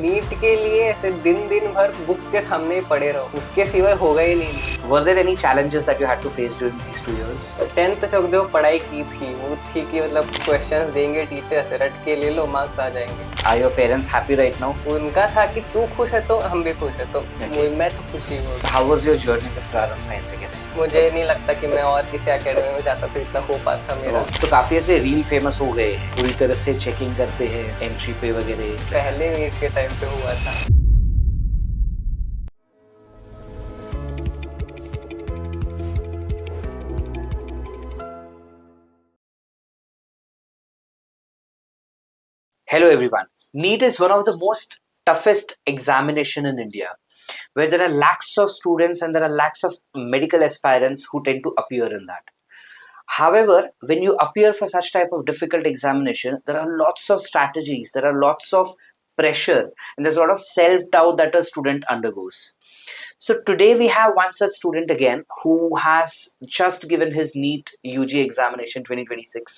NEET के लिए ऐसे दिन दिन भर बुक के सामने ही पड़े रहो, उसके सिवाय होगा ही नहीं। Were there any challenges that you had to face during these 2 years? 10th तक जो पढ़ाई की थी वो थी कि मतलब क्वेश्चंस देंगे टीचर से, रट के ले लो, मार्क्स आ जाएंगे। Are your parents happy right now? उनका था कि तू खुश है तो हम भी खुश है, तो Okay. मैं तो खुशी हूँ। How was your journey with Prarambh Science Academy? मुझे नहीं लगता कि मैं और किसी एकेडमी में जाता तो इतना हो पाता मेरा। तो काफी ऐसे रील फेमस हो गए हैं, पूरी तरह से चेकिंग करते हैं एंट्री पे वगैरह। पहले नीट के टाइम पे हुआ था। Hello everyone. NEET is one of the most toughest examination in India, where there are lakhs of students and there are lakhs of medical aspirants who tend to appear in that. However, when you appear for such type of difficult examination, there are lots of strategies, there are lots of pressure, and there's a lot of self-doubt that a student undergoes. So today we have one such student again who has just given his NEET UG examination 2026.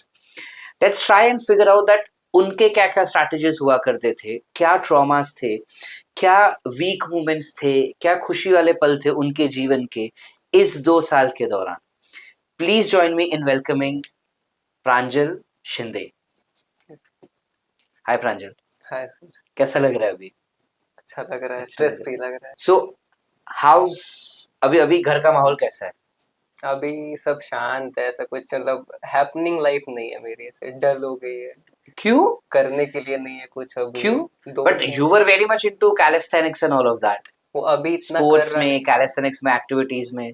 Let's try and figure out that उनके क्या क्या strategies हुआ करते थे, क्या traumas थे, क्या week moments थे, क्या खुशी वाले पल थे उनके जीवन के इस 2 साल के दौरान। Please join me in welcoming Pranjal Shinde. Hi Pranjal. Hi sir. कैसा लग रहा है अभी? अच्छा लग रहा है, स्ट्रेस फ्री लग रहा है। सो हाउस अभी घर का माहौल कैसा है? अभी सब शांत है, ऐसा कुछ मतलब हैपनिंग लाइफ नहीं है मेरी, ऐसे डल हो गई है। क्यों? करने के लिए नहीं है कुछ अभी। क्यों? But you were very much into calisthenics and all of that. वो अभी इतना स्पोर्ट्स कर रहा में, कैलिस्थेनिक्स में, एक्टिविटीज में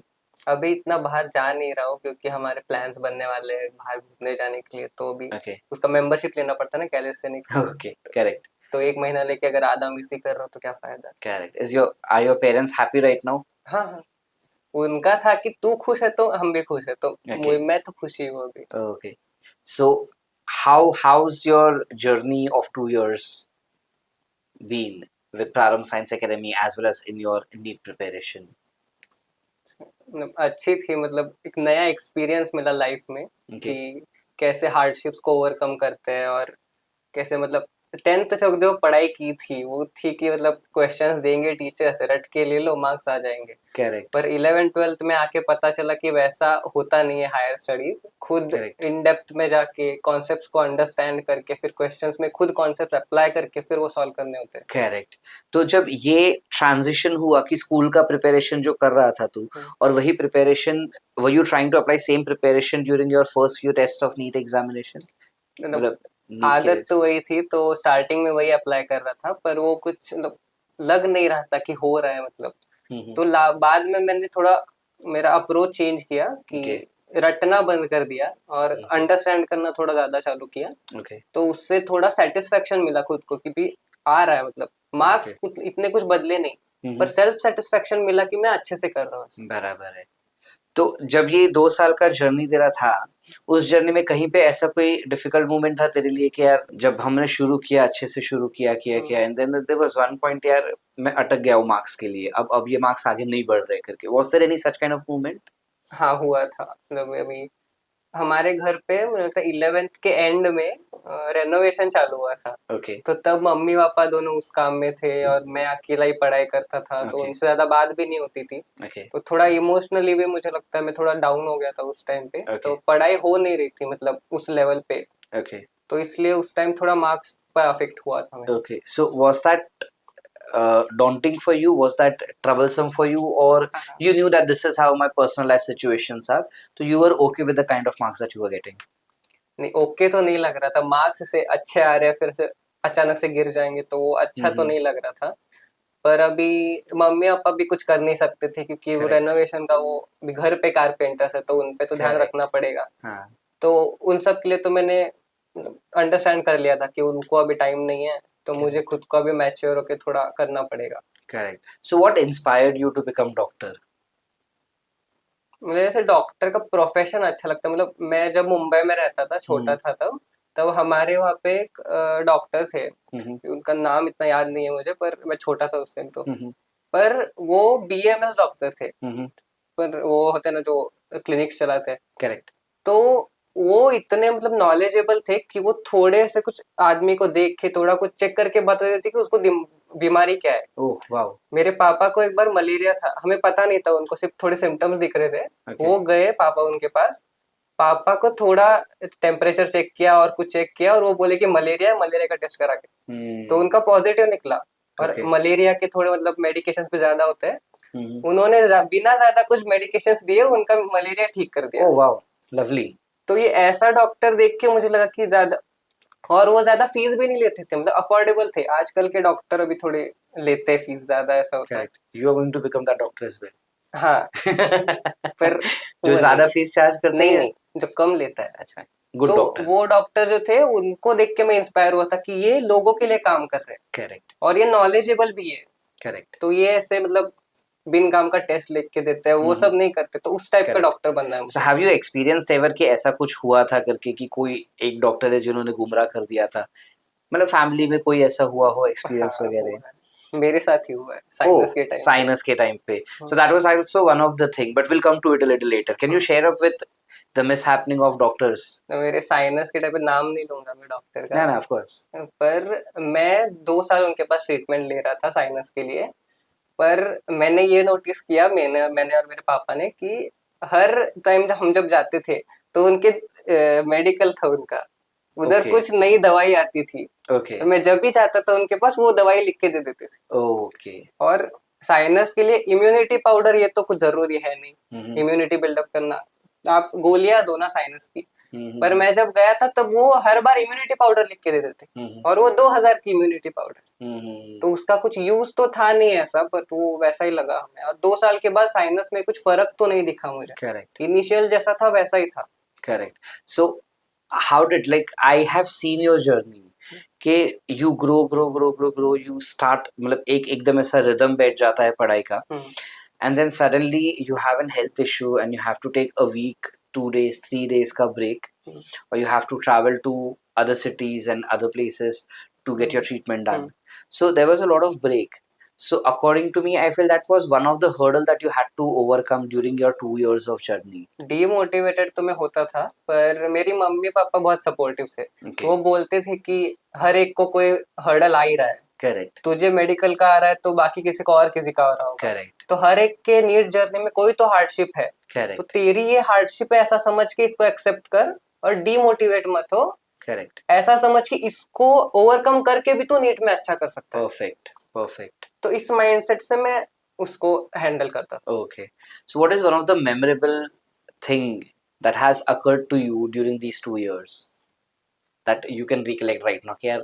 अभी इतना बाहर जा नहीं रहा हूँ क्योंकि हमारे प्लान्स बनने वाले हैं बाहर घूमने जाने के लिए, तो अभी उसका मेंबरशिप लेना पड़ता है ना कैलिस्थेनिक्स। Okay, correct. तो 1 महीना लेके अगर आधा मिस ही कर रहा हूँ तो क्या फायदा। Correct. Are your parents happy right now? हाँ, उनका था कि तू खुश है तो हम भी खुश है, तो मैं तो खुशी हूँ अभी। Okay, so how's your journey of 2 years been with Prarambh Science Academy as well as in your NEET preparation? अच्छी थी, मतलब एक नया एक्सपीरियंस मिला लाइफ में कि कैसे हार्डशिप्स को ओवरकम करते हैं और कैसे मतलब 10th तक जो पढ़ाई की थी वो थी कि मतलब क्वेश्चंस देंगे टीचर से, रट के ले लो, मार्क्स आ जाएंगे। करेक्ट। पर 11th 12th में आके पता चला कि वैसा होता नहीं है। हायर स्टडीज खुद इन डेप्थ में जाके कॉन्सेप्ट्स को अंडरस्टैंड करके फिर क्वेश्चंस में खुद कॉन्सेप्ट्स अप्लाई करके फिर वो सॉल्व करने होते हैं। करेक्ट। तो जब ये ट्रांजिशन हुआ कि स्कूल का प्रिपरेशन जो कर रहा था तू और वही preparation, were you trying to apply same preparation during your first few test of NEET examination? मतलब आदत तो वही थी, तो स्टार्टिंग में वही अप्लाई कर रहा था, पर वो कुछ मतलब लग नहीं रहा था कि हो रहा है मतलब। तो बाद में मैंने थोड़ा मेरा अप्रोच चेंज किया कि रटना बंद कर दिया और अंडरस्टैंड करना थोड़ा ज्यादा चालू किया। तो उससे थोड़ा सेटिस्फेक्शन मिला खुद को कि भी आ रहा है, मतलब मार्क्स इतने कुछ बदले नहीं, पर सेल्फ सेटिस्फेक्शन मिला कि मैं अच्छे से कर रहा हूँ। बराबर है। तो जब ये 2 साल का जर्नी तेरा था, उस जर्नी में कहीं पे ऐसा कोई डिफिकल्ट मोमेंट था तेरे लिए कि यार जब हमने शुरू किया, अच्छे से शुरू किया and then there was one point यार मैं अटक गया हूँ मार्क्स के लिए, अब ये मार्क्स आगे नहीं बढ़ रहे करके? Was there any such kind of moment? हाँ हुआ था, मतलब अभी हमारे घर पे मुझे लगता है 11th के एंड में रेनोवेशन चालू हुआ था। तो तब मम्मी पापा दोनों उस काम में थे और मैं अकेला ही पढ़ाई करता था। तो उनसे ज्यादा बात भी नहीं होती थी। तो थोड़ा इमोशनली भी मुझे लगता है मैं थोड़ा डाउन हो गया था उस टाइम पे। तो पढ़ाई हो नहीं रही थी मतलब उस लेवल पे। तो इसलिए उस टाइम थोड़ा मार्क्स पर अफेक्ट हुआ था। So was that daunting for you? Was that troublesome for you, or you knew that this is how my personal life situations are, so you were okay with the kind of marks that you were getting? नहीं, okay तो नहीं लग रहा था। Marks से अच्छे आ रहे हैं फिर से अचानक से गिर जाएंगे तो वो अच्छा तो नहीं लग रहा था। पर अभी मम्मी पापा भी कुछ कर नहीं सकते थे क्योंकि वो रेनोवेशन का वो घर पे कारपेंटर्स है, तो उनपे तो ध्यान रखना पड़ेगा। तो उन सब के लिए तो मैंने अंडरस्टैंड कर लिया था कि उनको अभी टाइम नहीं है, तो मुझे खुद को भी मैच्योर होके थोड़ा करना पड़ेगा। Correct. So what inspired you to become doctor? मुझे ऐसे डॉक्टर का प्रोफेशन अच्छा लगता है। मतलब मैं जब मुंबई में रहता था, छोटा था तब हमारे वहाँ पे एक डॉक्टर थे, उनका नाम इतना याद नहीं है मुझे, पर मैं छोटा था उस टाइम। तो पर वो BAMS डॉक्टर थे, पर वो होते ना जो क्लिनिक्स चलाते हैं। करेक्ट। तो वो इतने मतलब नॉलेजेबल थे कि वो थोड़े से कुछ आदमी को देख के थोड़ा कुछ चेक करके बता देते कि उसको बीमारी क्या है। Oh wow. मेरे पापा को एक बार मलेरिया था, हमें पता नहीं था, उनको सिर्फ थोड़े सिम्टम्स दिख रहे थे। वो गए पापा उनके पास, पापा को थोड़ा टेम्परेचर चेक किया और कुछ चेक किया और वो बोले कि मलेरिया है, मलेरिया का टेस्ट करा के। तो उनका पॉजिटिव निकला। और मलेरिया के थोड़े मतलब मेडिकेशंस पे ज्यादा होते हैं, उन्होंने बिना ज्यादा कुछ मेडिकेशंस दिए उनका मलेरिया ठीक कर दिया। Oh wow, lovely. तो ये ऐसा डॉक्टर देख के मुझे लगा कि ज्यादा, और वो ज्यादा फीस भी नहीं लेते थे, मतलब अफोर्डेबल थे। आजकल के डॉक्टर अभी थोड़े लेते हैं फीस ज्यादा, ऐसा होता है। You are going to become that doctor as well. हाँ। पर जो ज्यादा फीस चार्ज करते हैं, नहीं, जो कम लेता है। अच्छा, गुड तो डॉक्टर। वो डॉक्टर जो थे उनको देख के मैं इंस्पायर हुआ था कि ये लोगों के लिए काम कर रहे हैं। करेक्ट। और ये नॉलेजेबल भी है। करेक्ट। तो ये ऐसे मतलब बिन काम का टेस्ट लिख के देते हैं, वो सब नहीं करते। तो उस टाइप का डॉक्टर बनना है मुझे। So have you experienced ever कि ऐसा कुछ हुआ था करके कि कोई एक डॉक्टर है जिन्होंने गुमराह कर दिया था, मतलब फैमिली में कोई ऐसा हुआ हो एक्सपीरियंस वगैरह? मेरे साथ ही हुआ है साइनस के टाइम पे। साइनस के टाइम पे। So that was also one of the thing, but we'll come to it a little later. Can you share up with the mishappening of doctors? मेरे साइनस के टाइम पे, नाम नहीं लूंगा मैं डॉक्टर का। ना, of course. पर मैं 2 साल उनके पास ट्रीटमेंट ले रहा था साइनस के लिए। पर मैंने ये नोटिस किया, मैंने और मेरे पापा ने, कि हर टाइम जब जाते थे तो उनके मेडिकल था उनका, उधर कुछ नई दवाई आती थी। तो मैं जब भी जाता था उनके पास, वो दवाई लिख के दे देते थे। और साइनस के लिए इम्यूनिटी पाउडर ये तो कुछ जरूरी है नहीं, इम्यूनिटी बिल्डअप करना, आप गोलियां दो ना साइनस की। पर मैं जब गया था तब वो हर बार इम्यूनिटी पाउडर लिख के दे देते, और वो 2000 की इम्यूनिटी पाउडर। तो उसका कुछ यूज तो था नहीं ऐसा, पर वो वैसा ही लगा हमें। और 2 साल के बाद साइनस में कुछ फर्क तो नहीं दिखा मुझे। करेक्ट। इनिशियल जैसा था वैसा ही था। Correct. So how did, like I have seen your journey कि यू ग्रो, यू स्टार्ट, मतलब एक एकदम ऐसा रिदम बैठ जाता है पढ़ाई का, and then suddenly you have an health issue and you have to take a week, 2 days, 3 days ka break, or you have to travel to other cities and other places to get your treatment done. So there was a lot of break. So according to me, I feel that was one of the hurdle that you had to overcome during your 2 years of journey. Demotivated तो मैं होता था, पर मेरी mummy papa बहुत supportive थे। वो बोलते थे कि हर एक को कोई हर्डल आ ही रहा है। करेक्ट। तुझे मेडिकल का आ रहा है तो बाकी किसी को और किसी का आ रहा होगा। करेक्ट। तो हर एक के नीट जर्नी में कोई तो हार्डशिप है। करेक्ट। तो तेरी ये हार्डशिप है ऐसा समझ के इसको एक्सेप्ट कर और डीमोटिवेट मत हो। करेक्ट। ऐसा समझ के इसको ओवरकम करके भी तू नीट में अच्छा कर सकता है। परफेक्ट। परफेक्ट। तो इस माइंडसेट से मैं उसको हैंडल करता था। Okay, so what is one of the memorable thing that has occurred to you during these 2 years that you can recollect right now कि यार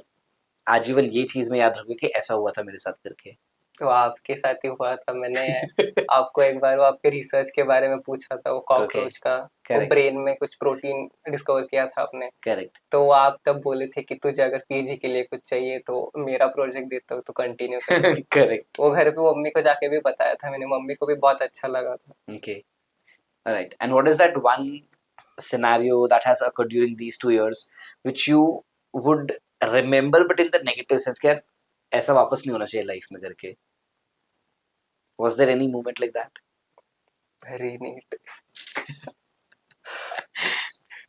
आजीवन ये चीज में याद रखोगे कि ऐसा हुआ था मेरे साथ करके? तो आपके साथ ही हुआ था। मैंने आपको एक बार वो आपके रिसर्च के बारे में पूछा था, वो कॉकरोच का, वो ब्रेन में कुछ प्रोटीन डिस्कवर किया था आपने। करेक्ट। तो आप तब बोले थे कि तुझे अगर पीजी के लिए कुछ चाहिए तो मेरा प्रोजेक्ट देता हूँ तो कंटिन्यू कर। करेक्ट। वो घर पे मम्मी को जाके भी बताया था मैंने, मम्मी को भी बहुत अच्छा लगा था। Okay, alright. And what is that one scenario that has occurred during these 2 years which you would remember but in the negative sense कि यार ऐसा वापस नहीं होना चाहिए लाइफ में करके? Was there any moment like that? Very neat.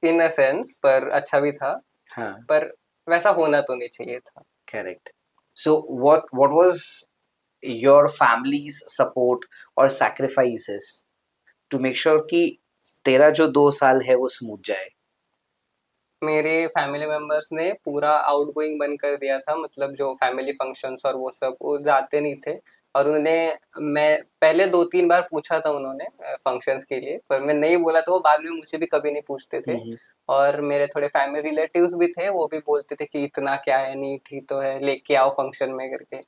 In a sense, पर अच्छा भी था। हाँ। पर वैसा होना तो नहीं चाहिए था। Correct. So what was your family's support or sacrifices to make sure कि तेरा जो 2 साल है वो स्मूथ जाए? मेरे फैमिली मेंबर्स ने पूरा आउटगोइंग बंद कर दिया था, मतलब जो फैमिली फंक्शंस और वो सब वो जाते नहीं थे। और मैं पहले 2-3 बार पूछा था उन्होंने फंक्शंस के लिए, पर मैं नहीं बोला तो वो बाद में मुझे भी कभी नहीं पूछते थे। और मेरे थोड़े फैमिली रिलेटिव्स भी थे, वो भी बोलते थे कि इतना क्या है, नीट ही तो है, लेके आओ फंक्शन में करके।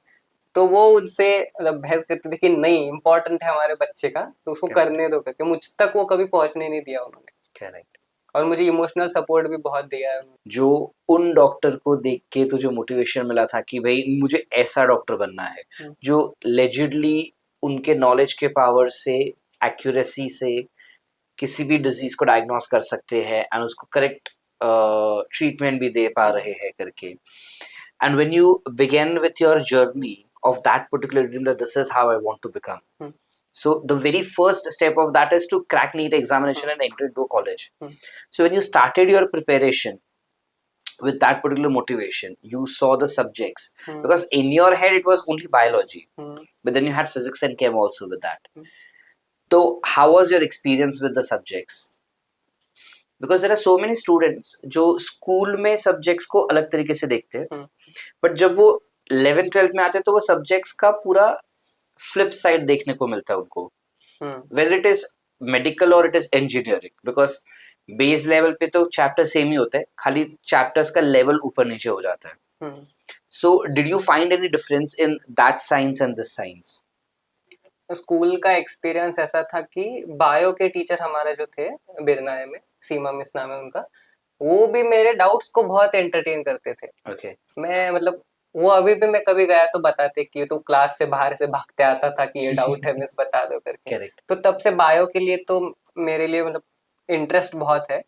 तो वो उनसे मतलब बहस करते थे कि नहीं, इम्पोर्टेंट है हमारे बच्चे का तो उसको करने दो करके। मुझ तक वो कभी पहुंचने नहीं दिया उन्होंने। करेक्ट। और मुझे इमोशनल सपोर्ट भी बहुत दिया है। जो उन डॉक्टर को देख के तुझे मोटिवेशन मिला था कि भाई मुझे ऐसा डॉक्टर बनना है जो लेजिडली उनके नॉलेज के पावर से, एक्यूरेसी से किसी भी डिजीज को डायग्नोस कर सकते हैं एंड उसको करेक्ट ट्रीटमेंट भी दे पा रहे हैं करके। And when you begin with your journey of that particular dream that this is how I want to become. So the very first step of that is to crack NEET examination and enter into a college. So when you started your preparation, with that particular motivation, you saw the subjects, Hmm. because in your head it was only biology, Hmm. but then you had physics and chem also with that. Hmm. So how was your experience with the subjects? Because there are so many students जो school में subjects को अलग तरीके से देखते हैं, Hmm. but जब वो 11th 12th में आते हैं तो वो subjects का पूरा flip side देखने को मिलता है उनको, Hmm. whether it is medical or it is engineering, because base level पे तो चैप्टर सेम ही होता है, खाली चैप्टर्स का लेवल ऊपर नीचे हो जाता है. Hmm. So did you find any difference in that science and this science? School का एक्सपीरियंस ऐसा था कि बायो के टीचर हमारे जो थे बिरनाए में, सीमा मिस नाम है उनका, वो भी मेरे डाउट्स को बहुत एंटरटेन करते थे. ओके. मैं मतलब वो अभी भी मैं कभी गया तो बताते कि तू क्लास से बाहर से भागते आता था कि ये डाउट है मिस बता दो करके. करेक्ट. तो तब से बायो के लिए तो मेरे लिए मतलब इंटरेस्ट बहुत है.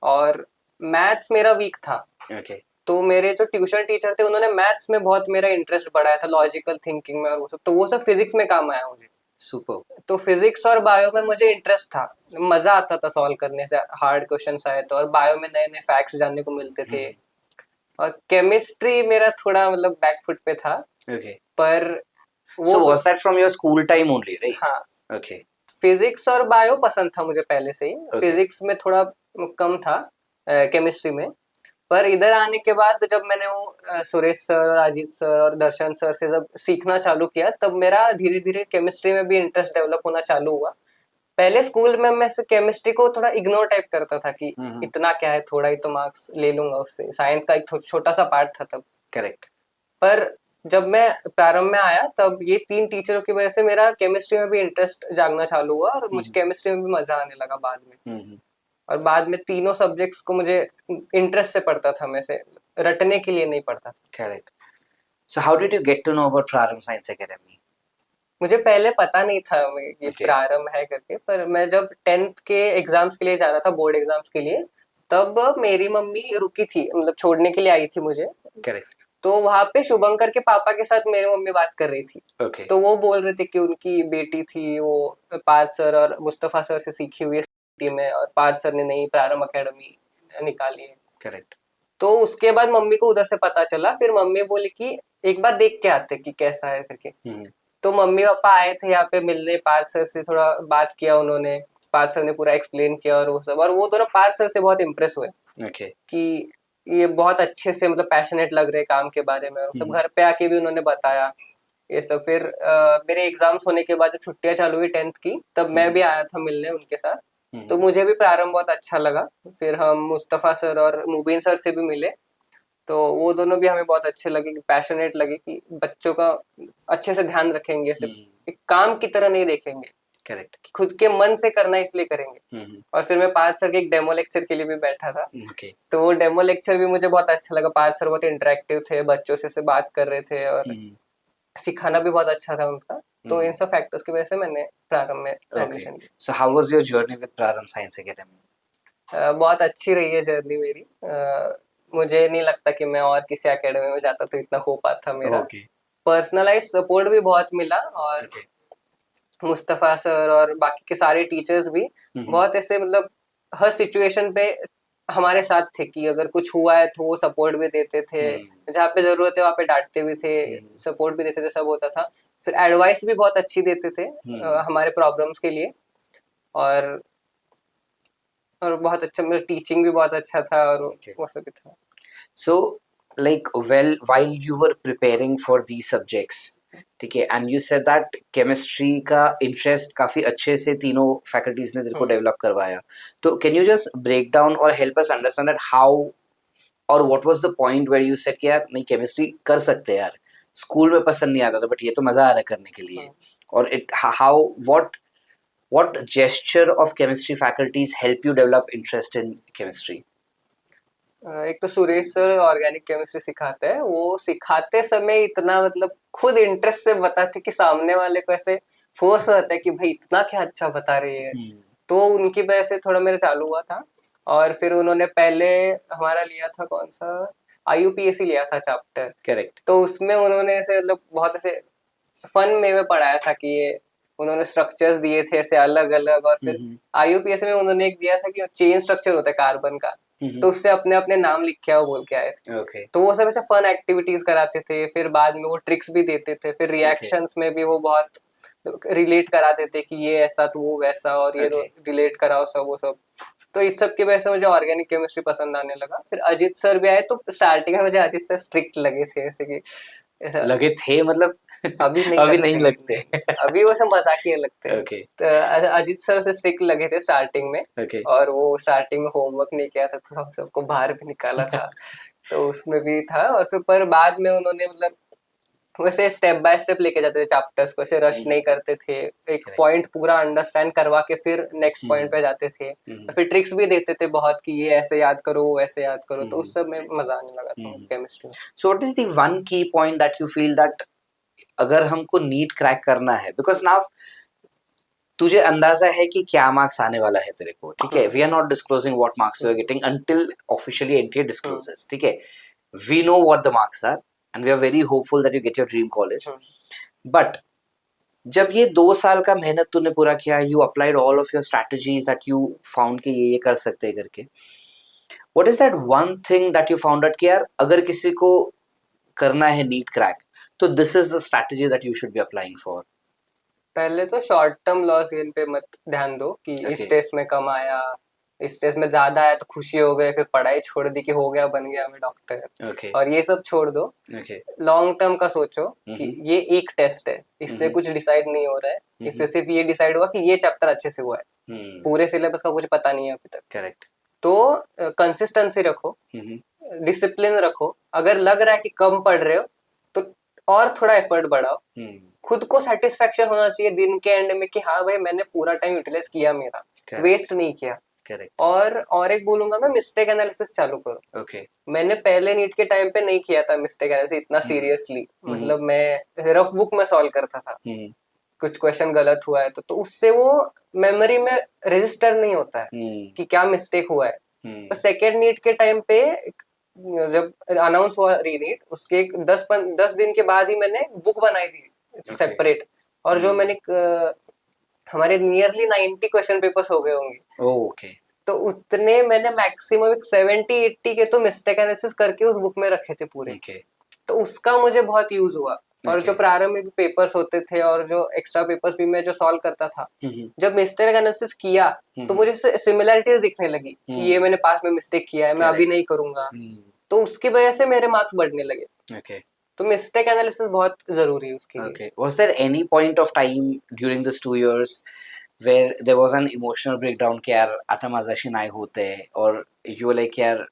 और मैथ्स मेरा वीक था. ओके. तो मेरे जो ट्यूशन टीचर थे उन्होंने मैथ्स में बहुत मेरा इंटरेस्ट बढ़ाया था, लॉजिकल थिंकिंग में और वो सब, तो वो सब फिजिक्स में काम आया मुझे. सुपर. तो फिजिक्स और बायो में मुझे इंटरेस्ट था, मजा आता था सॉल्व करने से, हार्ड क्वेश्चंस आए तो, और बायो में नए नए फैक्ट्स जानने को मिलते थे. और केमिस्ट्री मेरा थोड़ा मतलब बैकफुट पे था. ओके. पर so was that from your school time only, right? हाँ. ओके. फिजिक्स और बायो पसंद था मुझे पहले से ही. फिजिक्स में थोड़ा कम था, केमिस्ट्री में. पर इधर आने के बाद जब मैंने वो सुरेश सर और अजीत सर और दर्शन सर से जब सीखना चालू किया, तब मेरा धीरे धीरे केमिस्ट्री में भी इंटरेस्ट डेवलप होना चालू हुआ. पहले स्कूल में मैं केमिस्ट्री को थोड़ा इग्नोर टाइप करता था कि इतना क्या है, थोड़ा ही तो मार्क्स ले लूंगा उससे, साइंस का एक छोटा सा पार्ट था तब. करेक्ट. पर जब मैं प्रारंभ में आया तब ये 3 टीचरों की वजह से मेरा केमिस्ट्री में भी इंटरेस्ट जागना चालू हुआ और मुझे केमिस्ट्री में भी मजा आने लगा बाद में. और बाद में तीनों सब्जेक्ट्स को मुझे इंटरेस्ट से पढ़ता था, मैं से रटने के लिए नहीं पढ़ता था. Correct. So how did you get to know about Prarambh science academy? मुझे पहले पता नहीं था ये प्रारंभ है करके, पर मैं जब 10th के एग्जाम्स के लिए जा रहा था, बोर्ड एग्जाम्स के लिए, तब मेरी मम्मी रुकी थी, मतलब छोड़ने के लिए आई थी मुझे. करेक्ट. तो वहां पे शुभंकर के पापा के साथ मेरी मम्मी बात कर रही थी. Okay. तो वो बोल रहे थे कि उनकी बेटी थी, वो पार्थ सर और मुस्तफा सर से सीखी हुई है में, और पार्थ सर ने नई प्रारंभ एकेडमी निकाली है. करेक्ट. तो उसके बाद मम्मी को उधर से पता चला, फिर मम्मी बोली कि एक बार देख के आते कि कैसा है करके. तो मम्मी पापा आए थे यहाँ पे मिलने, पार्थ सर से थोड़ा बात किया उन्होंने, पार्थ सर ने पूरा एक्सप्लेन किया और वो सब, और वो दोनों पार्थ सर से बहुत इम्प्रेस हुए. Okay. कि ये बहुत अच्छे से मतलब पैशनेट लग रहे काम के बारे में, और सब घर पे आके भी उन्होंने बताया ये सब. फिर मेरे एग्जाम्स होने के बाद जब छुट्टियां चालू हुई 10th की, तब मैं भी आया था मिलने उनके साथ. तो मुझे भी प्रारंभ बहुत अच्छा लगा. फिर हम मुस्तफा सर और मुबीन सर से भी मिले, तो वो दोनों भी हमें बहुत अच्छे लगे, कि पैशनेट लगे कि बच्चों का अच्छे से ध्यान रखेंगे, सिर्फ एक काम की तरह नहीं देखेंगे. करेक्ट. खुद के मन से करना इसलिए करेंगे. और फिर मैं पार्थ सर के एक डेमो लेक्चर के लिए भी बैठा था. Okay. तो वो डेमो लेक्चर भी मुझे बहुत अच्छा लगा. पार्थ सर बहुत इंटरेक्टिव थे, बच्चों से बात कर रहे थे, और सिखाना भी बहुत अच्छा था उनका. तो इन सब फैक्टर्स की वजह से मैंने प्रारंभ में एडमिशन लिया. So how was your journey with प्रारंभ साइंस एकेडमी? बहुत अच्छी रही है जर्नी मेरी. मुझे नहीं लगता कि मैं और किसी एकेडमी में जाता तो इतना हो पाता मेरा. पर्सनलाइज सपोर्ट भी बहुत मिला, और मुस्तफा सर और बाकी के सारे टीचर्स भी बहुत ऐसे मतलब हर सिचुएशन पे हमारे साथ थे, कि अगर कुछ हुआ है तो वो सपोर्ट भी देते थे, जहाँ पे जरूरत है वहाँ पे डांटते भी थे, सपोर्ट भी देते थे, सब होता था. फिर एडवाइस भी बहुत अच्छी देते थे हमारे प्रॉब्लम्स के लिए. और बहुत अच्छा, मतलब टीचिंग भी बहुत अच्छा था, और वो सब भी था. So like while you were preparing for these subjects, ठीक है, and you said that chemistry का इंटरेस्ट काफी अच्छे से तीनों फैकल्टीज ने तेरे को डेवलप करवाया. तो can you just break down और help us understand that how और what was the point where you said कि यार नहीं केमिस्ट्री कर सकते हैं यार, स्कूल में पसंद नहीं आता था बट ये तो मजा आ रहा है करने के लिए. और it how what gesture of chemistry faculties help you develop interest in chemistry? एक तो सुरेश सर ऑर्गेनिक केमिस्ट्री सिखाते हैं, वो सिखाते समय इतना मतलब खुद इंटरेस्ट से बताते कि सामने वाले को ऐसे फोर्स होता है कि भाई इतना क्या अच्छा बता रही है. तो उनकी वजह से थोड़ा मेरा चालू हुआ था. और फिर उन्होंने पहले हमारा लिया था कौन सा, IUPAC लिया था चैप्टर. करेक्ट. तो उसमें उन्होंने ऐसे मतलब बहुत ऐसे फन में पढ़ाया था कि ये उन्होंने स्ट्रक्चर्स दिए थे ऐसे अलग अलग. और फिर IUPAC में उन्होंने एक दिया था कि चेन स्ट्रक्चर होता है कार्बन का, तो उससे अपने अपने नाम लिख के आओ बोल के आए थे। ओके तो वो सब ऐसे फन एक्टिविटीज कराते थे, फिर बाद में वो ट्रिक्स भी देते थे, फिर रिएक्शंस में भी वो बहुत रिलेट कराते थे कि ये ऐसा तो वो वैसा, और ये Okay. रिलेट कराओ सब वो सब। तो इस सब की वजह से मुझे ऑर्गेनिक केमिस्ट्री पसंद आने लगा। फिर अजीत सर भी आए, तो स्टार्टिंग में मुझे अजीत सर स्ट्रिक्ट लगे थे, जैसे कि ऐसा लगे थे मतलब अभी नहीं अभी लगते, नहीं लगते। अभी वो सब मजाकिया लगते हैं। ओके तो अजीत सर से स्ट्रिक्ट लगे थे स्टार्टिंग में, ओके और वो स्टार्टिंग में होमवर्क नहीं किया था तो हम सबको बाहर भी निकाला था, तो उसमें भी था। और फिर पर बाद में उन्होंने मतलब वैसे स्टेप बाय स्टेप लेके जाते थे चैप्टर्स को, ऐसे रश नहीं करते थे, एक Correct. पॉइंट पूरा अंडरस्टैंड करवा के फिर नेक्स्ट पॉइंट पे जाते थे। और फिर ट्रिक्स भी देते थे बहुत कि ये ऐसे याद करो वो ऐसे याद करो, तो उस सब में मजा आने लगा था केमिस्ट्री में। So what is the one key point that you feel that अगर हमको नीट क्रैक करना है, बिकॉज नाउ तुझे अंदाजा है कि क्या मार्क्स आने वाला है तेरे को, ठीक है, we are not disclosing what marks you are getting until officially NTA discloses, ठीक है, we know what the marks are and we are very hopeful that you get your dream college, but जब ये 2 साल का मेहनत तूने पूरा किया, you applied all of your strategies that you found कि ये कर सकते हैं करके, what is that one thing that you found out कि यार अगर किसी को करना है नीट क्रैक तो this is the strategy that you should be applying for? पहले तो शॉर्ट टर्म लॉस गेन पे मत ध्यान दो कि इस टेस्ट में कम आया, इस टेस्ट में ज्यादा आया तो खुशी हो गए, फिर पढ़ाई छोड़ दी कि हो गया बन गया मैं डॉक्टर, और ये सब छोड़ दो। लॉन्ग टर्म का सोचो कि ये एक टेस्ट है, इससे कुछ डिसाइड नहीं हो रहा है, इससे सिर्फ ये डिसाइड हुआ कि ये चैप्टर अच्छे से हुआ है, पूरे सिलेबस का कुछ पता नहीं है अभी तक। करेक्ट। तो कंसिस्टेंसी रखो, डिसिप्लिन रखो, अगर लग रहा है कि कम पढ़ रहे हो तो और थोड़ा एफर्ट बढ़ाओ, खुद को सेटिस्फेक्शन होना चाहिए दिन के एंड में कि हाँ भाई मैंने पूरा टाइम यूटिलाइज किया, मेरा वेस्ट नहीं किया। करेक्ट। और एक बोलूंगा मैं, मिस्टेक एनालिसिस चालू करो। ओके। मैंने पहले नीट के टाइम पे नहीं किया था मिस्टेक एनालिसिस इतना सीरियसली, मतलब मैं रफ बुक में सॉल्व करता था, कुछ क्वेश्चन गलत हुआ है तो उससे वो मेमोरी में रजिस्टर नहीं होता है कि क्या मिस्टेक हुआ है। तो सेकेंड नीट के टाइम पे जब अनाउंस हुआ रीनीट, उसके 10 दिन के बाद ही मैंने बुक बनाई थी सेपरेट, और जो मैंने हमारे नियरली 90 क्वेश्चन पेपर्स हो गए होंगे। ओके। तो उतने मैंने मैक्सिमम 70-80 के तो मिस्टेक एनालिसिस करके उस बुक में रखे थे पूरे। तो उसका मुझे बहुत यूज हुआ। और जो प्रारंभ में भी पेपर्स होते थे और जो एक्स्ट्रा पेपर्स भी मैं जो सॉल्व करता था, जब मिस्टेक एनालिसिस किया तो मुझे सिमिलैरिटीज दिखने लगी कि ये मैंने पास में मिस्टेक किया है, मैं अभी नहीं करूंगा, तो उसकी वजह से मेरे मार्क्स बढ़ने लगे। तो मिस्टेक एनालिसिस बहुत जरूरी है उसके लिए। Okay. Was there any point of time during this 2 years where there was an emotional breakdown कि यार आता माझाशी नाही होते, और you were like यार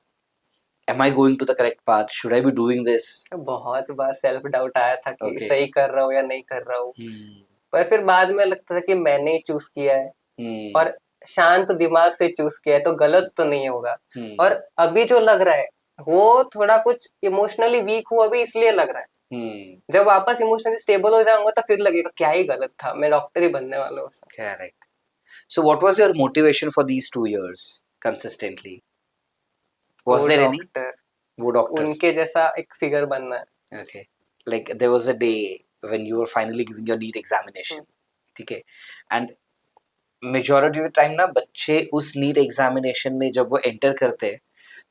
am I going to the correct path, should I be doing this? बहुत बार self doubt आया था कि सही कर रहा हूँ या नहीं कर रहा हूँ, पर फिर बाद में लगता था कि मैंने ही चूज किया है और शांत दिमाग से चूज किया है तो गलत तो नहीं होगा। और अभी जो लग रहा है वो थोड़ा कुछ इमोशनली वीक हुआ अभी इसलिए लग रहा है, जब वापस इमोशनली स्टेबल हो जाऊंगा तो फिर लगेगा क्या ही गलत था, मैं डॉक्टर ही बनने वाला हूँ। Correct. So what was your motivation for these 2 years consistently? Was there any? वो डॉक्टर उनके जैसा एक फिगर बनना है। Okay. Like there was a day when you were finally giving your NEET examination, ठीक है, and majority of the time ना बच्चे उस NEET examination में जब वो enter करते हैं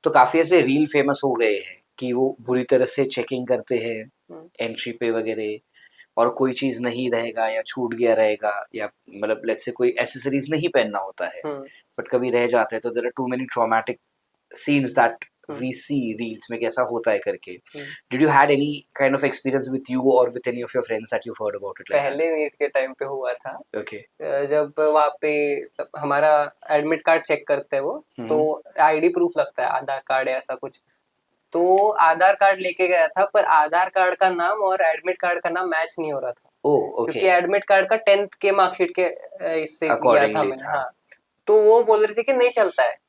तो काफी ऐसे रील फेमस हो गए हैं कि वो बुरी तरह से चेकिंग करते हैं एंट्री पे वगैरह, और कोई चीज नहीं रहेगा या छूट गया रहेगा, या मतलब लेट्स से कोई एसेसरीज नहीं पहनना होता है बट कभी रह जाता है, तो there are too many traumatic scenes that we see reels में कैसा होता है करके। Did you had any kind of experience with you और with any of your friends that you heard about it? पहले नीट के टाइम पे हुआ था। ओके। जब वहाँ पे हमारा एडमिट कार्ड चेक करते हैं वो, तो आईडी प्रूफ लगता है, आधार कार्ड या ऐसा कुछ, तो आधार कार्ड लेके गया था पर आधार कार्ड का नाम और एडमिट कार्ड का नाम मैच नहीं हो रहा था। क्योंकि एडमिट कार्ड का 10th के मार्कशीट के इससे गया था मैंने। हाँ, तो वो बोल रहे थे कि नहीं चलता है।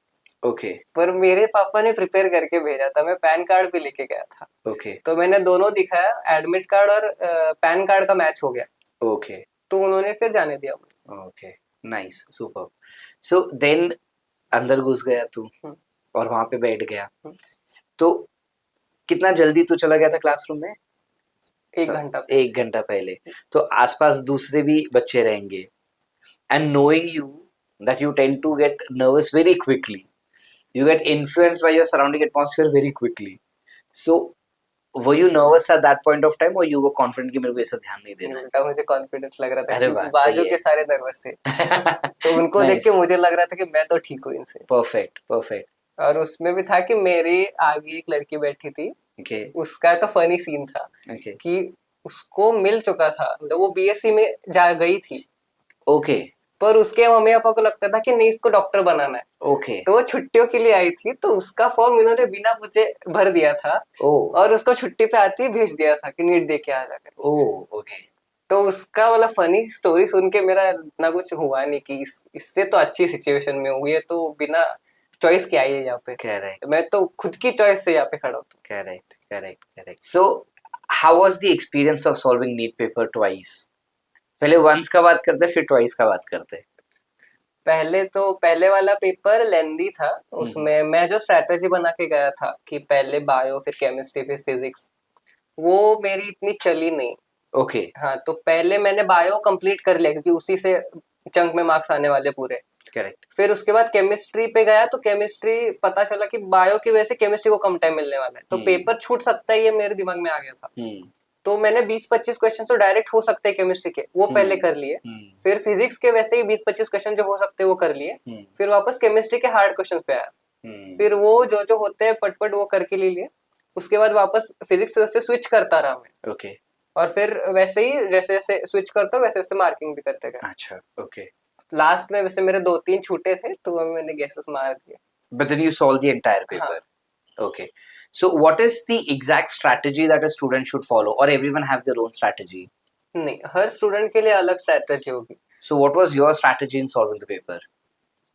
ओके। पर मेरे पापा ने प्रिपेयर करके भेजा था, मैं पैन कार्ड भी लेके गया था। ओके। तो मैंने दोनों दिखाया, एडमिट कार्ड और पैन कार्ड का मैच हो गया। ओके। तो उन्होंने फिर जाने दिया मुझे। Okay, nice, super. So then अंदर घुस गया तू और वहां पे बैठ गया, तो कितना जल्दी तू चला गया था क्लासरूम में? 1 घंटा पहले। तो आसपास दूसरे भी बच्चे रहेंगे, and knowing you that you tend to get nervous very quickly, You get influenced by your surrounding atmosphere very quickly. So, were you nervous at that point of time, or you were confident कि मेरे को ये सब ध्यान नहीं देना है? उल्टा मुझे कॉन्फिडेंस लग रहा था अरे कि वाह, बाजू सही के है। सारे नर्वस थे तो उनको देख के Nice. मुझे लग रहा था कि मैं तो ठीक हूँ इनसे। Perfect, perfect. और उसमें भी था कि मेरे आगे एक लड़की बैठी थी, Okay, उसका तो फनी सीन था okay, कि उसको मिल चुका था, मतलब वो बीएससी में जा गई थी, okay, पर उसके मम्मी पापा को लगता था कि नहीं इसको डॉक्टर बनाना है, okay. तो वो छुट्टियों के लिए आई थी, तो उसका फॉर्म इन्होंने बिना पूछे भर दिया था Oh, और उसको छुट्टी पे आते ही भेज दिया था कि नीट दे के आ जाकर। oh, okay. तो उसका मतलब फनी स्टोरी सुन के मेरा इतना कुछ हुआ नहीं कि इससे तो अच्छी सिचुएशन में हुई है, तो बिना चॉइस के आई है यहाँ पे। Correct, मैं तो खुद की चॉइस से यहाँ पे खड़ा हूँ। correct, correct, correct. So, how was the experience of solving NEET paper twice? पहले once का बात करते, फिर twice का बात करते. पहले वाला पेपर लेंदी था, उसमें मैं जो स्ट्रैटेजी बना के गया था कि पहले बायो फिर केमिस्ट्री फिर फिजिक्स, वो मेरी इतनी चली नहीं। Okay, हाँ, तो पहले मैंने बायो कंप्लीट कर लिया क्योंकि उसी से चंक में मार्क्स आने वाले पूरे। correct. फिर उसके बाद केमिस्ट्री पे गया तो केमिस्ट्री पता चला कि बायो की वजह से केमिस्ट्री को कम टाइम मिलने वाला है, तो पेपर छूट सकता है, ये मेरे दिमाग में आ गया था। तो मैंने 20-25 क्वेश्चन तो डायरेक्ट हो सकते हैं केमिस्ट्री के, वो पहले कर लिए। फिर फिजिक्स के वैसे ही 20-25 क्वेश्चन जो हो सकते हैं वो कर लिए। फिर वापस केमिस्ट्री के हार्ड क्वेश्चन पे आया, फिर वो जो होते हैं पटपट वो करके ले लिए। उसके बाद वापस फिजिक्स से स्विच करता रहा मैं। Okay. और फिर वैसे ही जैसे जैसे स्विच करता वैसे वैसे मार्किंग भी करते गए। अच्छा, okay. लास्ट में वैसे मेरे 2-3 छूटे थे, तो मैंने गेसेस मार दिए। But then you solved the entire paper. हाँ। Okay. So, what is the exact strategy that a student should follow, or everyone have their own strategy? नहीं, हर स्टूडेंट के लिए अलग स्ट्रेटजी होगी। So, what was your strategy in solving the paper?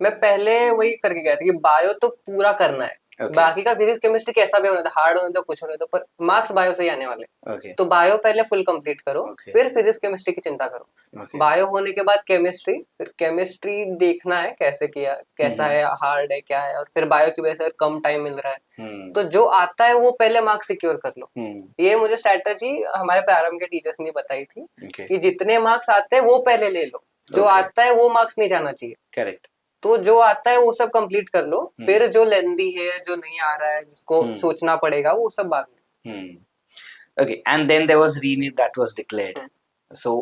मैं पहले वही करके गया था कि बायो तो पूरा करना है, Okay. बाकी का फिजिक्स केमिस्ट्री कैसा भी होना था, हार्ड होने दो कुछ होने दो, पर मार्क्स बायो से ही आने वाले। Okay. तो बायो पहले फुल कंप्लीट करो, Okay. फिर फिजिक्स केमिस्ट्री की चिंता करो। Okay. बायो होने के बाद केमिस्ट्री, फिर केमिस्ट्री देखना है कैसे किया, कैसा है, हार्ड है क्या है, और फिर बायो की वजह से कम टाइम मिल रहा है, तो जो आता है वो पहले मार्क्स सिक्योर कर लो। ये मुझे स्ट्रेटजी हमारे प्रारंभ के टीचर्स ने बताई थी। Okay. कि जितने मार्क्स आते हैं वो पहले ले लो, जो Okay. आता है वो मार्क्स नहीं जाना चाहिए। Correct. तो जो आता है वो सब कंप्लीट कर लो, फिर जो लेंदी है, जो नहीं आ रहा है, जिसको सोचना पड़ेगा, वो सब बाद में। Okay, and then there was re-NEET that was declared. So,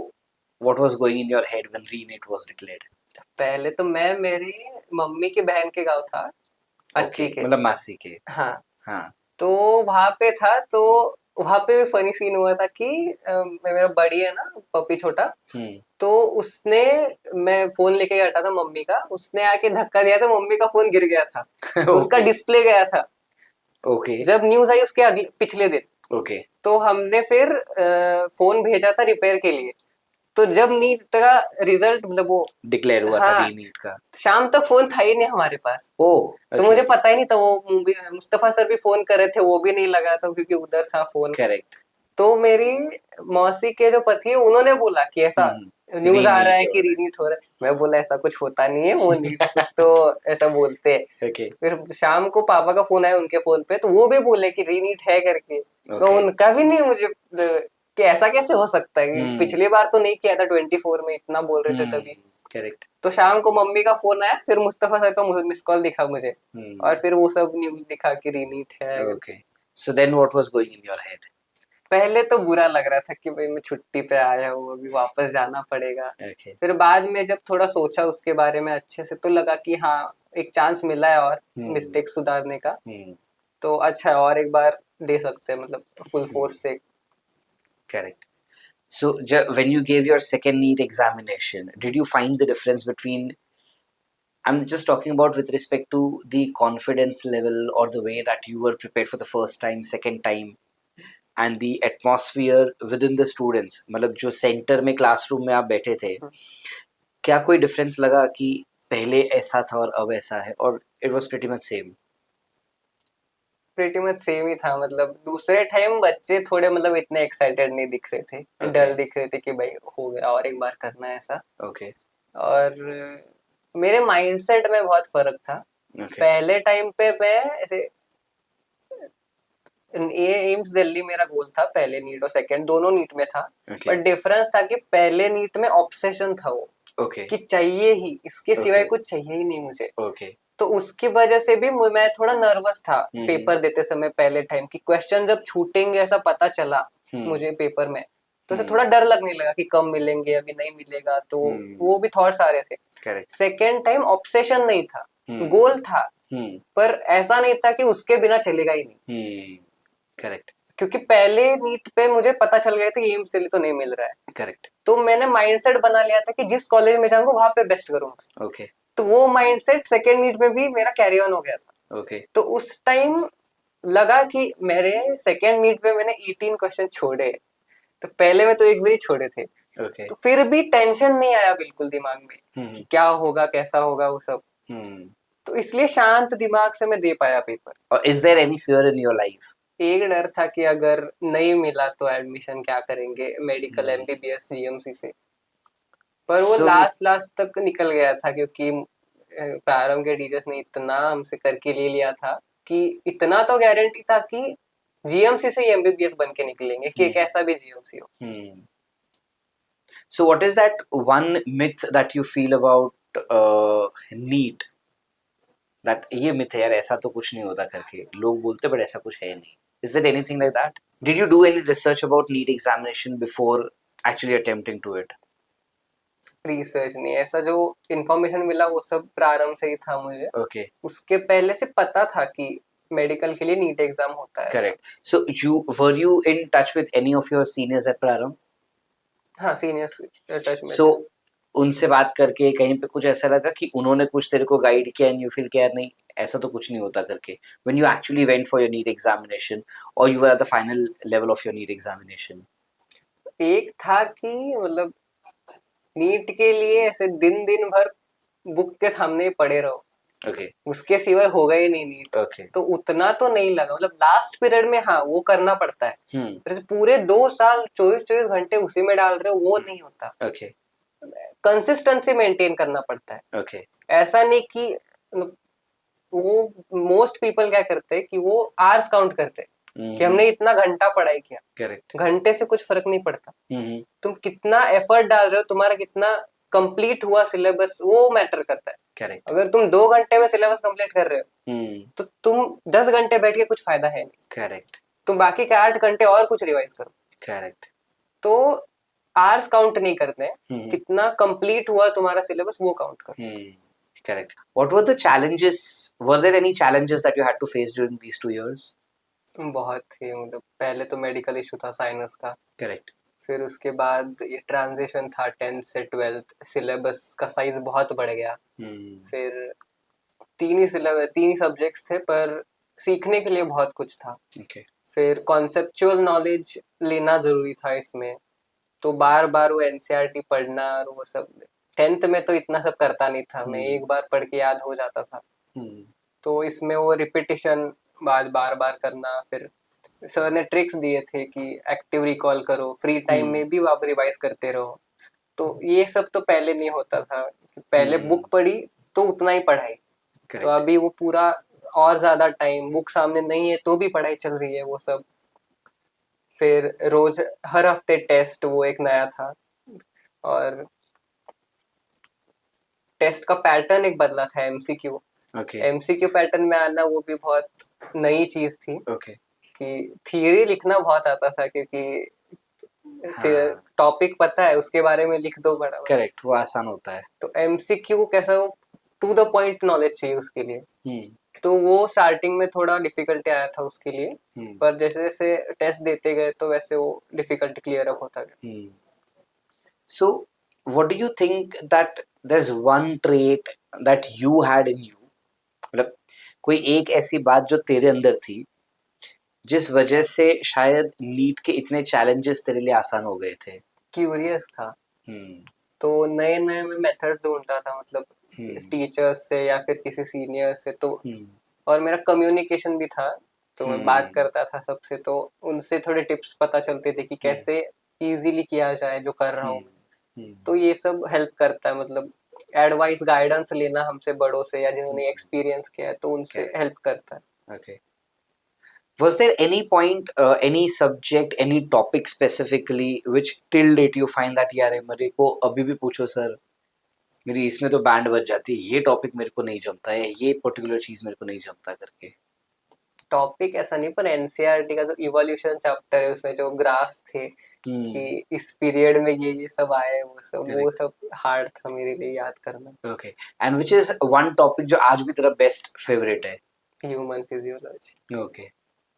what was going in your head when re-NEET was declared? पहले तो मैं मेरी मम्मी की बहन के गाँव था, अत्ती Okay, के। मतलब मासी के। हाँ, हाँ, तो वहां पे था, तो वहां पे भी फनी सीन हुआ था कि मेरा बड़ी है ना पपी छोटा, तो उसने, मैं फोन लेके हटा था मम्मी का, उसने आके धक्का दिया था, मम्मी का फोन गिर गया था। तो उसका डिस्प्ले गया था। Okay. जब न्यूज आई उसके अगले पिछले दिन, Okay. तो हमने फिर फोन भेजा था रिपेयर के लिए। तो जब नीट का रिजल्ट मतलब वो डिक्लेयर हुआ था हाँ, री-नीट का, शाम तक फोन था ही नहीं हमारे पास। तो मुझे पता ही नहीं था, वो मूवी मुस्तफा सर भी फोन कर रहे थे, वो भी नहीं लगा था क्योंकि उधर था फोन। करेक्ट। तो मेरी मौसी के जो पति है उन्होंने बोला कि ऐसा न्यूज आ रहा है कि रीनीट हो रहा है। मैं बोला ऐसा कुछ होता नहीं है, वो नीट कुछ तो ऐसा बोलते हैं। Okay. फिर शाम को पापा का फोन आया उनके फोन पे, तो वो भी बोले कि रीनीट है करके। तो उनका भी नहीं मुझे कि ऐसा कैसे हो सकता है, पिछली बार तो नहीं किया था 24 में, इतना बोल रहे थे तभी। करेक्ट। तो शाम को मम्मी का फोन आया, फिर मुस्तफा सर का मिस कॉल दिखा मुझे, और फिर वो सब न्यूज दिखा कि रीनीट है। Okay, so then what was going in your head? पहले तो बुरा लग रहा था कि भाई मैं छुट्टी पे आया हूँ, अभी वापस जाना पड़ेगा। Okay. फिर बाद में जब थोड़ा सोचा उसके बारे में अच्छे से, तो लगा कि हाँ एक चांस मिला है और मिस्टेक सुधारने का, तो अच्छा है, और एक बार दे सकते हैं, मतलब फुल फोर्स से। Correct. So, when you gave your second NEET examination, did you find the difference between, I'm just talking about with respect to the confidence level or the way that you were prepared for the first time, second time, and the atmosphere within the students, मतलब जो centre में classroom में आप बैठे थे, क्या कोई difference लगा कि पहले ऐसा था और अब ऐसा है, और it was pretty much same? Pretty much same ही था, मतलब दूसरे टाइम बच्चे थोड़े मतलब इतने एक्साइटेड नहीं दिख रहे थे, डल दिख रहे थे कि भाई हो गया और एक बार करना है ऐसा। ओके। और मेरे माइंडसेट में बहुत फर्क था। पहले टाइम पे मैं ऐसे, ये एम्स दिल्ली मेरा गोल था, पहले नीट और सेकंड दोनों नीट में था, पर डिफरेंस था कि पहले नीट में ऑब्सेशन था वो, कि चाहिए ही, इसके सिवाय कुछ चाहिए ही नहीं मुझे। तो उसकी वजह से भी मैं थोड़ा नर्वस था हम्म। पेपर देते समय पहले टाइम की क्वेश्चन जब छूटेंगे ऐसा पता चला हम्म। मुझे पेपर में, तो उसे हम्म। थोड़ा डर लगने लगा कि कम मिलेंगे अभी नहीं मिलेगा, तो वो भी थॉट्स आ रहे थे। करेक्ट। सेकेंड टाइम ऑब्सेशन नहीं था, हम्म। गोल था, हम्म। पर ऐसा नहीं था कि उसके बिना चलेगा ही नहीं। करेक्ट। क्योंकि पहले नीट पे मुझे पता चल गया था कि एम्स दिल्ली तो नहीं मिल रहा है, करेक्ट। तो मैंने माइंडसेट बना लिया था कि जिस कॉलेज में जाऊंगा वहां पे बेस्ट करूंगा। ओके। तो वो माइंडसेट सेकेंड नीट में भी मेरा कैरी ऑन हो गया था। ओके। तो उस टाइम लगा कि मेरे सेकेंड नीट में मैंने 18 क्वेश्चन छोड़े, तो पहले में तो एक भी नहीं छोड़े थे। ओके। तो फिर भी टेंशन नहीं आया बिल्कुल दिमाग में कि क्या होगा कैसा होगा वो सब, तो इसलिए शांत दिमाग से मैं दे पाया पेपर। और is there any fear in your life? एक डर था कि अगर नहीं मिला तो एडमिशन क्या करेंगे मेडिकल एमबीबीएस जीएमसी से, पर वो लास्ट तक निकल गया था क्योंकि प्रारंभ के टीचर्स ने इतना हमसे करके ले लिया था कि इतना तो गारंटी था कि जीएमसी से ही एमबीबीएस बन के निकलेंगे कि कैसा भी जीएमसी हो। So what is that one myth that you feel about NEET? That ये myth है यार, ऐसा तो कुछ नहीं होता करके लोग बोलते, but ऐसा कुछ है नहीं. Is it anything like that? Did you do any research about NEET examination before actually attempting to it? Research नहीं, ऐसा जो इंफॉर्मेशन मिला वो सब प्रारंभ से ही था मुझे। Okay. उसके पहले से पता था कि मेडिकल के लिए नीट एग्जाम होता है। Correct. So were you in touch with any of your seniors at Prarambh? हाँ, सीनियर्स टच में। So उनसे बात करके कहीं पे कुछ ऐसा लगा कि उन्होंने कुछ तेरे को गाइड किया एंड यू फील कि यार नहीं ऐसा तो कुछ नहीं होता करके, when you actually went for your NEET examination or you were at the final level of your NEET examination? एक था कि मतलब नीट के लिए ऐसे दिन दिन भर बुक के सामने पड़े रहो, Okay. उसके सिवाय होगा ही नहीं नीट। Okay. तो उतना तो नहीं लगा, मतलब लास्ट पीरियड में हाँ वो करना पड़ता है, पर पूरे 2 साल 24-24 घंटे उसी में डाल रहे हो वो नहीं होता। Okay. कंसिस्टेंसी मेंटेन करना पड़ता है। Okay. ऐसा नहीं कि वो मोस्ट पीपल क्या करते हैं कि वो आवर्स काउंट करते हैं कि हमने इतना घंटा पढ़ाई किया। Correct. घंटे से कुछ फर्क नहीं पड़ता, तुम कितना एफर्ट डाल रहे हो, तुम्हारा कितना कंप्लीट हुआ सिलेबस वो मैटर करता है। Correct. अगर तुम 2 घंटे में सिलेबस कंप्लीट कर रहे हो तो तुम 10 घंटे बैठ के कुछ फायदा है नहीं। Correct. तुम बाकी के 8 घंटे और कुछ रिवाइज करो। Correct. तो आवर्स काउंट नहीं करते हैं, कितना कंप्लीट हुआ तुम्हारा सिलेबस वो काउंट करो। Correct. What were the challenges? Were there any challenges that you had to face during these 2 years? बहुत ही, मतलब पहले तो मेडिकल इशू था साइनस का। Correct. फिर उसके बाद ये ट्रांजिशन था 10th से 12th, सिलेबस का साइज बहुत बढ़ गया। फिर 3 ही सब्जेक्ट्स थे पर सीखने के लिए बहुत कुछ था। Okay. फिर कॉन्सेप्चुअल नॉलेज लेना जरूरी था इसमें, तो बार बार वो एनसीईआरटी पढ़ना और वो सब। 10th में तो इतना सब करता नहीं था, मैं एक बार पढ़ के याद हो जाता था। तो इसमें वो रिपीटिशन बार बार करना। फिर सर ने ट्रिक्स दिए थे कि एक्टिव रिकॉल करो, फ्री टाइम में भी आप रिवाइज करते रहो। तो ये सब तो पहले नहीं होता था, पहले बुक पढ़ी तो उतना ही पढ़ाई। तो अभी वो पूरा और ज्यादा टाइम बुक सामने नहीं है तो भी पढ़ाई चल रही है वो सब। फिर रोज हर हफ्ते टेस्ट, वो एक नया था, और टेस्ट का पैटर्न एक बदला था, एमसीक्यू। एमसीक्यू पैटर्न में आना वो भी बहुत नई चीज थी। कि थियरी लिखना बहुत आता था क्योंकि टॉपिक पता है उसके बारे में लिख दो बड़ा। करेक्ट, वो आसान होता है। तो एमसीक्यू कैसा, टू द पॉइंट नॉलेज चाहिए उसके लिए। तो वो स्टार्टिंग में थोड़ा डिफिकल्टी आया था उसके लिए, पर जैसे जैसे टेस्ट देते गए तो वैसे वो डिफिकल्टी क्लियर अप होता गया। So what do you think that there is one trait that you had in you, मतलब कोई एक ऐसी बात जो तेरे अंदर थी जिस वजह से शायद नीट के इतने चैलेंजेस तेरे लिए आसान हो गए थे? क्यूरियस था, तो नए नए मैं मेथड्स ढूंढता था, मतलब टीचर्स से या फिर किसी सीनियर से। तो और मेरा कम्युनिकेशन भी था, तो मैं बात करता था सबसे, तो उनसे थोड़े टिप्स पता चलते थे कि कैसे इजीली किया जाए जो कर रहा हूँ। तो ये सब हेल्प करता है, मतलब एडवाइस गाइडेंस लेना हमसे बड़ों से या जिन्होंने एक्सपीरियंस किया है तो उनसे हेल्प करता है। Okay. Was there any point, any subject, any topic specifically which till date you find that यार मेरे को अभी भी पूछो सर मेरी इसमें तो बैंड बज जाती है, ये टॉपिक मेरे को नहीं जमता है, ये पर्टिकुलर चीज मेरे को नहीं जमता करके। टॉपिक ऐसा नहीं, पर एनसीईआरटी का जो इवोल्यूशन चैप्टर है उसमें जो ग्राफ्स थे कि इस पीरियड में ये सब आए, वो सब हार्ड था मेरे लिए याद करना। Okay, and which is one topic जो आज भी तेरा बेस्ट फेवरेट है? Human physiology. ओके।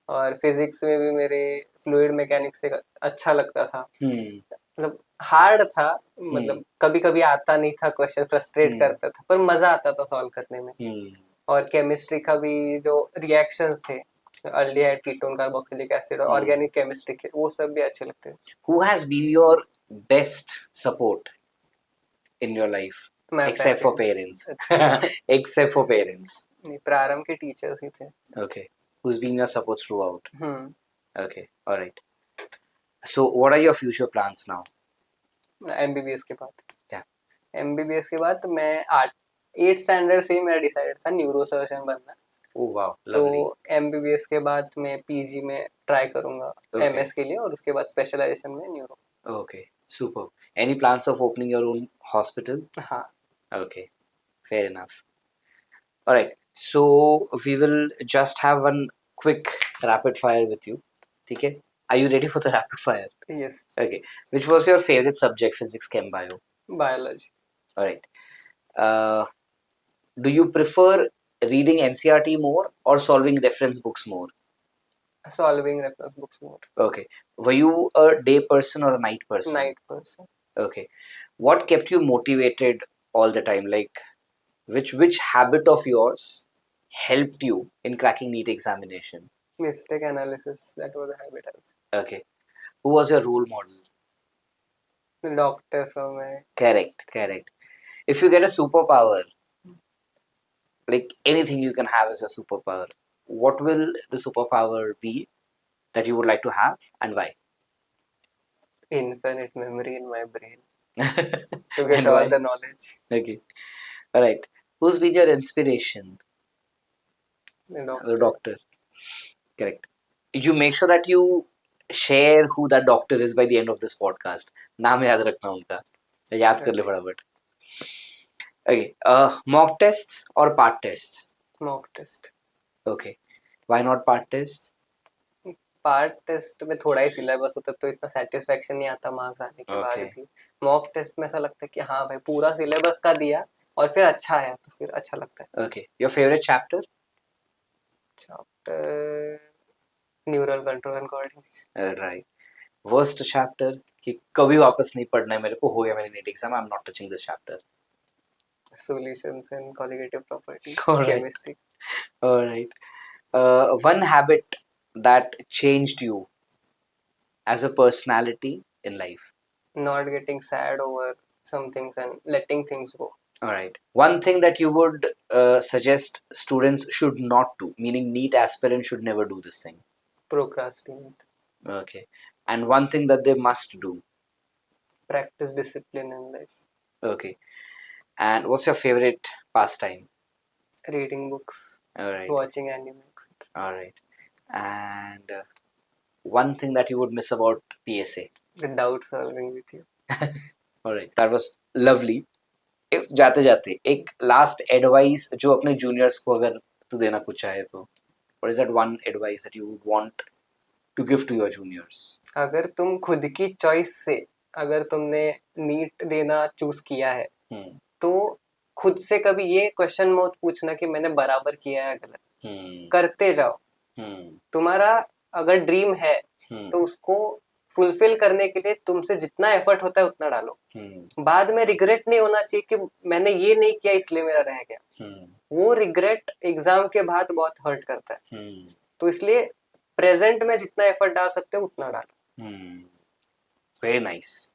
और फिजिक्स में भी मेरे फ्लूइड मैकेनिक्स से अच्छा लगता था। मतलब हार्ड था, मतलब कभी कभी आता नहीं था क्वेश्चन, फ्रस्ट्रेट करता था, पर मजा आता था सॉल्व करने में। और केमिस्ट्री का भी जो रिएक्शंस थे, अल्डिहाइड, कीटोन, कार्बोक्सिलिक एसिड और ऑर्गेनिक केमिस्ट्री के, वो सब भी अच्छे लगते हैं। Who has been your best support in your life? Except for parents. Except for parents. प्रारंभ के टीचर्स ही थे। Okay. Who's been your support throughout? Okay. All right. So, what are your future plans now? MBBS के बाद क्या? MBBS के बाद तो मैं 8th स्टैंडर्ड से ही मेरा डिसाइडेड था न्यूरो सर्जन बनना। Oh wow, तो lovely. एमबीबीएस के बाद मैं पीजी में ट्राई करूंगा एमएस के लिए, और उसके बाद स्पेशलाइजेशन में neuro. Okay, super. Any plans of opening your own hospital? हाँ। Okay, fair enough. All right, so we will just have one quick rapid fire with you. Okay, are you ready for the rapid fire? Yes. Okay, which was your favorite subject? Physics, chem, bio? Biology. All right. Do you prefer reading NCERT more or solving reference books more? Solving reference books more. Okay. Were you a day person or a night person? Night person. Okay. What kept you motivated all the time? Like, which habit of yours helped you in cracking NEET examination? Mistake analysis. That was a habit I would say. Okay. Who was your role model? The doctor from my... Correct. If you get a superpower, like anything you can have as your superpower, what will the superpower be that you would like to have and why? Infinite memory in my brain to get And all why? the knowledge. Okay. All right. Who's been your inspiration? The doctor. Correct. You make sure that you share who that doctor is by the end of this podcast. नाम याद रखना उनका, याद कर ले फटाफट. Okay. Mock tests or part tests? Mock test. Okay. Why not part tests? Part test में थोड़ा ही सिलेबस होता तो इतना सेटिस्फेक्शन नहीं आता मार्क्स आने के बाद भी। मॉक टेस्ट में ऐसा लगता है कि हाँ भाई पूरा सिलेबस का दिया और फिर अच्छा है तो फिर अच्छा लगता है। Okay. Your favorite chapter? Chapter neural control and coordination. Right. Worst chapter कि कभी वापस नहीं पढ़ना है मेरे को, हो गया मेरे NEET exam, I am not touching this chapter. Solutions and colligative properties. All right. Chemistry. All right. One habit that changed you as a personality in life? Not getting sad over some things and letting things go. All right. One thing that you would suggest students should not do, meaning NEET aspirants should never do this thing. Procrastinate. Okay. And one thing that they must do. Practice discipline in life. Okay. And what's your favorite pastime? Reading books. All right. Watching anime, etc. All right. And one thing that you would miss about PSA? The doubt solving with you. All right. That was lovely. If जाते जाते एक last advice जो अपने juniors को अगर तू देना कुछ चाहे तो, what is that one advice that you would want to give to your juniors? अगर तुम खुद की चॉइस से अगर तुमने नीट देना चूज किया है तो खुद से कभी ये क्वेश्चन मत पूछना कि मैंने बराबर किया है गलत। करते जाओ। तुम्हारा अगर ड्रीम है तो उसको फुलफिल करने के लिए तुमसे जितना एफर्ट होता है उतना डालो। बाद में रिग्रेट नहीं होना चाहिए कि मैंने ये नहीं किया इसलिए मेरा रह गया। वो रिग्रेट एग्जाम के बाद बहुत हर्ट करता है। तो इसलिए प्रेजेंट में जितना एफर्ट डाल सकते हो उतना डालो। Very nice,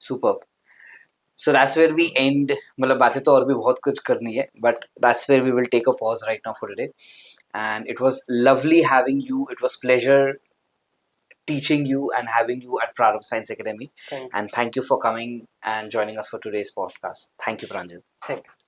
superb. So that's where we end. मतलब बातें तो और भी बहुत कुछ करनी है, but that's where we will take a pause right now for today. And it was lovely having you. It was pleasure teaching you and having you at Prarabh Science Academy. Thank you. And thank you for coming and joining us for today's podcast. Thank you, Pranjal. Thank you.